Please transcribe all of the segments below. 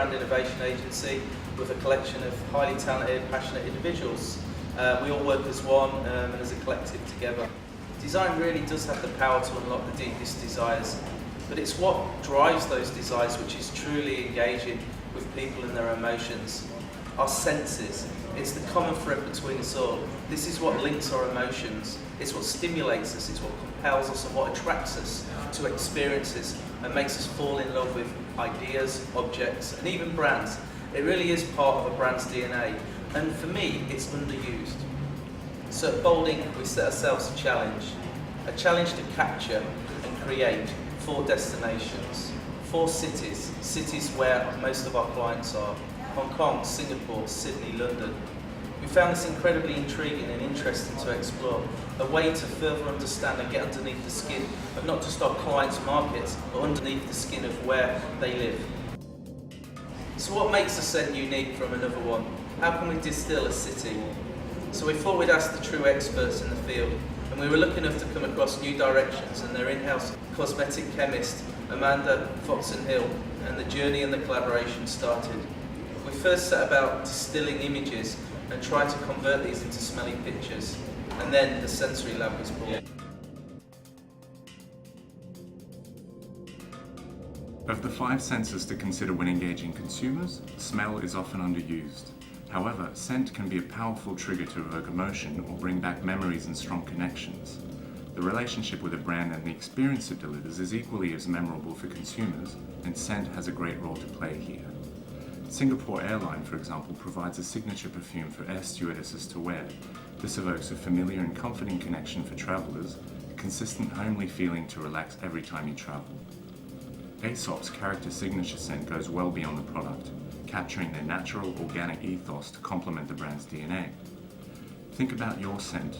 brand innovation agency with a collection of highly talented, passionate individuals. We all work as one and as a collective together. Design really does have the power to unlock the deepest desires, but it's what drives those desires which is truly engaging with people and their emotions. Our senses, it's the common thread between us all. This is what links our emotions, it's what stimulates us, it's what compels us and what attracts us to experiences and makes us fall in love with ideas, objects and even brands. It really is part of a brand's DNA, and for me it's underused. So at Boldinc we set ourselves a challenge to capture and create 4 destinations, 4 cities where most of our clients are: Hong Kong, Singapore, Sydney, London. We found this incredibly intriguing and interesting to explore, a way to further understand and get underneath the skin of not just our clients' markets, but underneath the skin of where they live. So what makes a scent unique from another one? How can we distill a city? So we thought we'd ask the true experts in the field, and we were lucky enough to come across New Directions and their in-house cosmetic chemist, Amanda Foxen-Hill, and the journey and the collaboration started. We first set about distilling images and tried to convert these into smelly pictures, and then the sensory lab was born. Of the 5 senses to consider when engaging consumers, smell is often underused. However, scent can be a powerful trigger to evoke emotion or bring back memories and strong connections. The relationship with a brand and the experience it delivers is equally as memorable for consumers, and scent has a great role to play here. Singapore Airline, for example, provides a signature perfume for air stewardesses to wear. This evokes a familiar and comforting connection for travellers, a consistent homely feeling to relax every time you travel. Aesop's character signature scent goes well beyond the product, capturing their natural, organic ethos to complement the brand's DNA. Think about your scent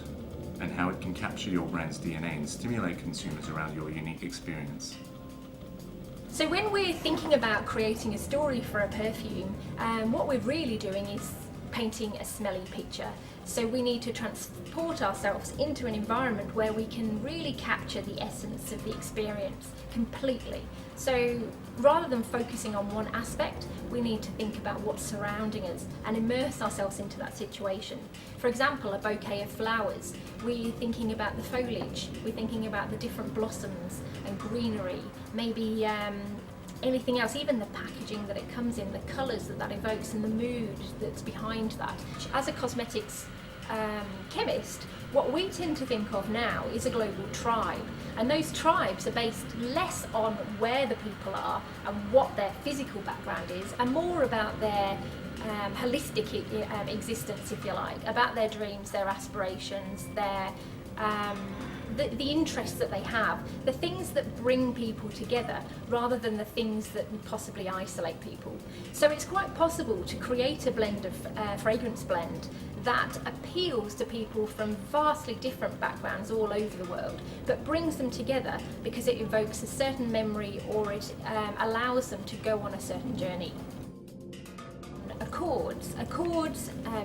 and how it can capture your brand's DNA and stimulate consumers around your unique experience. So when we're thinking about creating a story for a perfume, what we're really doing is painting a smelly picture. So we need to transport ourselves into an environment where we can really capture the essence of the experience completely. So rather than focusing on one aspect, we need to think about what's surrounding us and immerse ourselves into that situation. For example, a bouquet of flowers, we're thinking about the foliage, we're thinking about the different blossoms and greenery, maybe anything else, even the packaging that it comes in, the colours that evokes and the mood that's behind that. As a cosmetics chemist, what we tend to think of now is a global tribe, and those tribes are based less on where the people are and what their physical background is, and more about their holistic existence, if you like, about their dreams, their aspirations, their the interests that they have, the things that bring people together rather than the things that would possibly isolate people. So it's quite possible to create a blend of fragrance blend that appeals to people from vastly different backgrounds all over the world, but brings them together because it evokes a certain memory or it allows them to go on a certain journey. Accords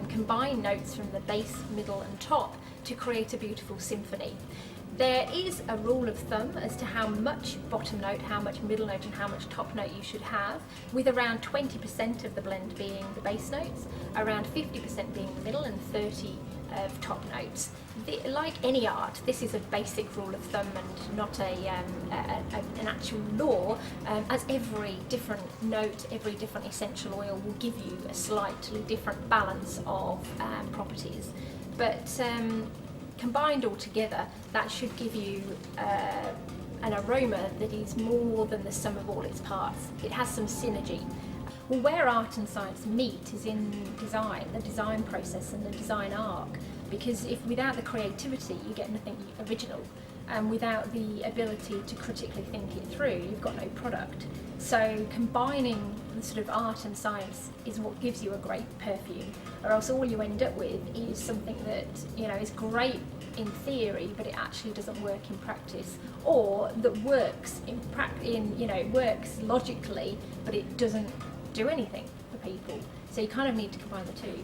combine notes from the base, middle and top to create a beautiful symphony. There is a rule of thumb as to how much bottom note, how much middle note and how much top note you should have, with around 20% of the blend being the base notes, around 50% being the middle and 30% of top notes. Like any art, this is a basic rule of thumb and not an actual law, as every different note, every different essential oil will give you a slightly different balance of properties. But combined all together, that should give you an aroma that is more than the sum of all its parts. It has some synergy. Well, where art and science meet is in design, the design process and the design arc, because if without the creativity you get nothing original, and without the ability to critically think it through, you've got no product. So combining the sort of art and science is what gives you a great perfume, or else all you end up with is something that, you know, is great in theory but it actually doesn't work in practice, or that works works logically but it doesn't do anything for people. So you kind of need to combine the two.